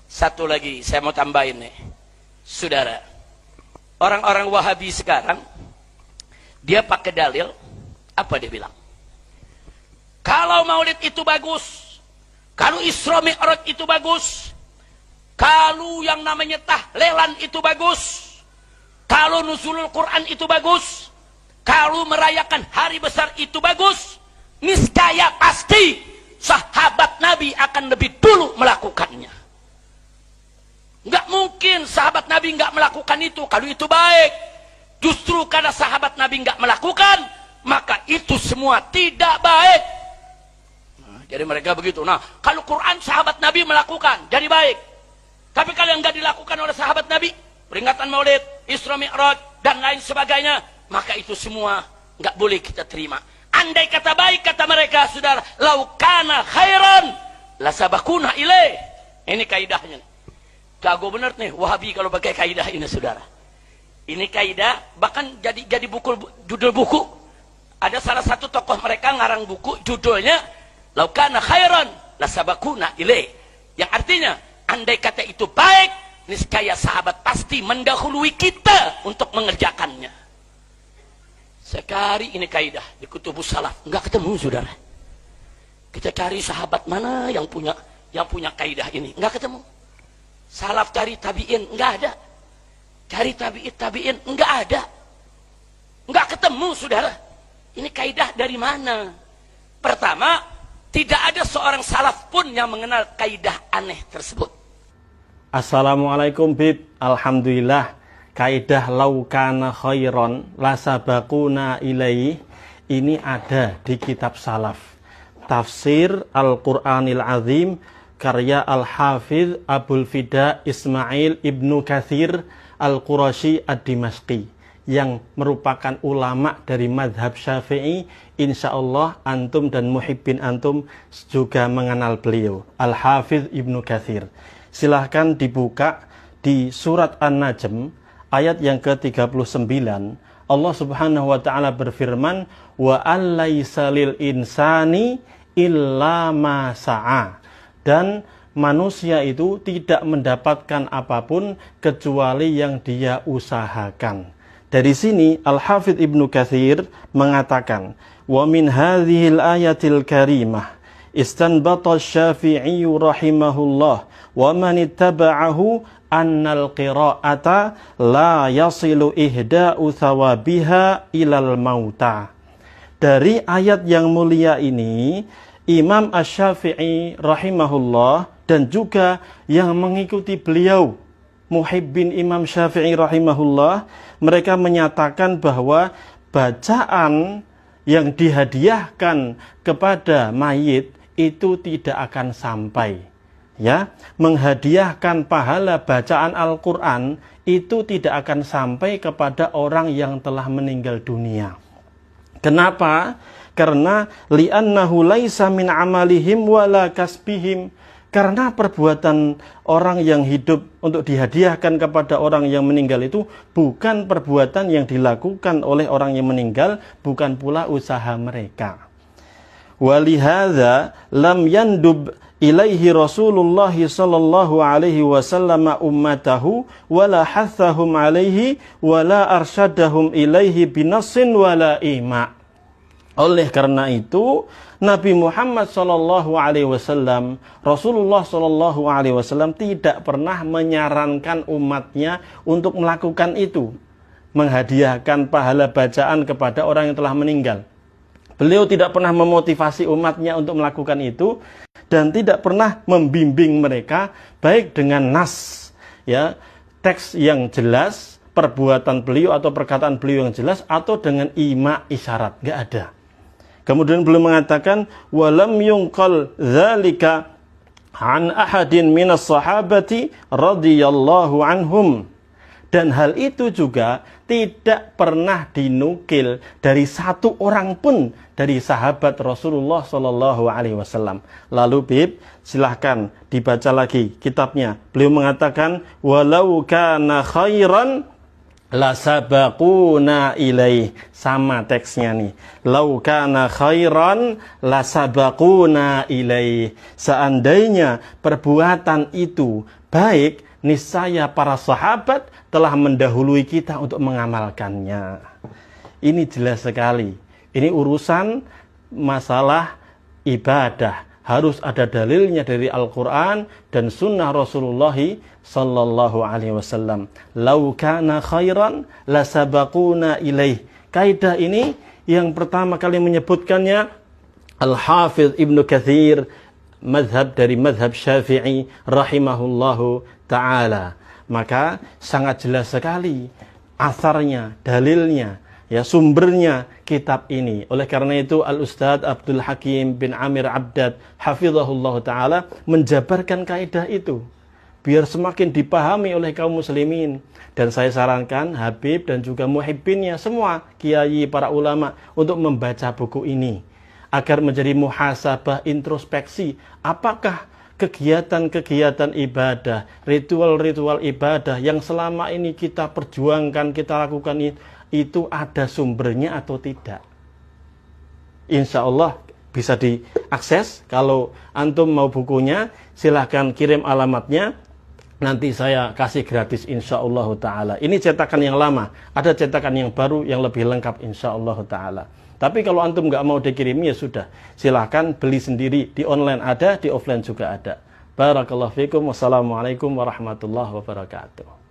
Satu lagi saya mau tambahin nih, saudara. Orang-orang Wahabi sekarang dia pakai dalil, apa dia bilang? Kalau Maulid itu bagus, kalau Isra Mi'raj itu bagus, kalau yang namanya tahlilan itu bagus, kalau nuzulul Quran itu bagus, kalau merayakan hari besar itu bagus, niscaya pasti sahabat Nabi akan lebih dulu melakukannya. Nggak mungkin sahabat Nabi nggak melakukan itu kalau itu baik. Justru karena sahabat Nabi nggak melakukan, maka itu semua tidak baik. Nah, jadi mereka begitu. Nah, kalau Quran sahabat Nabi melakukan, jadi baik. Tapi kalau yang nggak dilakukan oleh sahabat Nabi, peringatan Maulid, Isra Mi'raj dan lain sebagainya, maka itu semua nggak boleh kita terima. Andai kata baik, kata mereka, saudara, lau kana khairan la sabakuna ilaih. Ini kaidahnya. Jago bener nih Wahabi kalau pakai kaidah ini, saudara. Ini kaidah bahkan jadi buku, judul buku. Ada salah satu tokoh mereka ngarang buku, judulnya lau kana khairan la sabakuna ilaih. Yang artinya, andai kata itu baik, niscaya sahabat pasti mendahului kita untuk mengerjakannya. Sekali ini kaidah di kutubus salaf, enggak ketemu, saudara. Kita cari sahabat mana yang punya kaidah ini, enggak ketemu. Salaf cari tabi'in, enggak ada. Cari tabi'in, enggak ada. Enggak ketemu, saudara. Ini kaidah dari mana? Pertama, tidak ada seorang salaf pun yang mengenal kaidah aneh tersebut. Assalamualaikum Bib. Alhamdulillah, kaidah laukana khairon lasabakuna ilaih ini ada di kitab salaf. Tafsir Al-Quranil Azim karya Al-Hafidh Abul Fida Ismail Ibnu Katsir Al-Qurashi Ad-Dimashqi yang merupakan ulama dari madhab Syafi'i. Insya Allah antum dan muhibbin antum juga mengenal beliau, Al-Hafidh Ibnu Katsir. Silahkan dibuka di surat An-Najm ayat yang ke-39. Allah Subhanahu wa taala berfirman, wa allaisa lil insani illa ma sa'a. Dan manusia itu tidak mendapatkan apapun kecuali yang dia usahakan. Dari sini Al-Hafidh Ibnu Katsir mengatakan, wa min hadhil ayatil karimah istanbata Syafi'i rahimahullah wa man ittaba'ahu annal qira'ata la yasilu ihda'u thawabiha ilal mauta. Dari ayat yang mulia ini, Imam Asy-Syafi'i rahimahullah dan juga yang mengikuti beliau, muhibbin Imam Syafi'i rahimahullah, mereka menyatakan bahwa bacaan yang dihadiahkan kepada mayit itu tidak akan sampai. Ya, menghadiahkan pahala bacaan Al-Quran itu tidak akan sampai kepada orang yang telah meninggal dunia. Kenapa? Karena li'annahu laisa min amalihim wala kasbihim. Karena perbuatan orang yang hidup untuk dihadiahkan kepada orang yang meninggal itu bukan perbuatan yang dilakukan oleh orang yang meninggal, bukan pula usaha mereka. Walihadza lam yandub ilaihi Rasulullah sallallahu alaihi wasallam ummatahu wala hathahum alaihi wala arsyadahum ilaihi binassin wala ima. Oleh karena itu Nabi Muhammad sallallahu alaihi wasallam, Rasulullah sallallahu alaihi wasallam tidak pernah menyarankan umatnya untuk melakukan itu, menghadiahkan pahala bacaan kepada orang yang telah meninggal. Beliau tidak pernah memotivasi umatnya untuk melakukan itu dan tidak pernah membimbing mereka baik dengan nas, ya, teks yang jelas, perbuatan beliau atau perkataan beliau yang jelas, atau dengan ima isyarat, enggak ada. Kemudian beliau mengatakan walam yunqal dzalika an ahadin minas sahabati radhiyallahu anhum. Dan hal itu juga tidak pernah dinukil dari satu orang pun dari sahabat Rasulullah sallallahu alaihi wasallam. Lalu Bib, silahkan dibaca lagi kitabnya. Beliau mengatakan walau kana khairan lasabaquna ilaih. Sama teksnya nih. Lau kana khairan lasabaquna ilaih. Seandainya perbuatan itu baik, niscaya para sahabat telah mendahului kita untuk mengamalkannya. Ini jelas sekali. Ini urusan masalah ibadah. Harus ada dalilnya dari Al-Quran dan sunnah Rasulullah sallallahu alaihi wasallam. Lau kana khairan lasabaquna ilaih. Kaidah ini yang pertama kali menyebutkannya Al-Hafidh Ibnu Katsir, dari madhab Syafi'i rahimahullahu ta'ala. Maka sangat jelas sekali asarnya, dalilnya, ya, sumbernya kitab ini. Oleh karena itu Al-Ustadz Abdul Hakim bin Amir Abdad hafizahullah ta'ala menjabarkan kaidah itu biar semakin dipahami oleh kaum muslimin. Dan saya sarankan Habib dan juga muhibbinnya semua, kiai, para ulama, untuk membaca buku ini agar menjadi muhasabah, introspeksi. Apakah kegiatan-kegiatan ibadah, ritual-ritual ibadah yang selama ini kita perjuangkan, kita lakukan itu ada sumbernya atau tidak? Insya Allah bisa diakses. Kalau antum mau bukunya, silahkan kirim alamatnya. Nanti saya kasih gratis insya Allah ta'ala. Ini cetakan yang lama. Ada cetakan yang baru yang lebih lengkap insya Allah ta'ala. Tapi kalau antum nggak mau dikirim, ya sudah. Silahkan beli sendiri. Di online ada, di offline juga ada. Barakallahu fikum. Wassalamualaikum warahmatullahi wabarakatuh.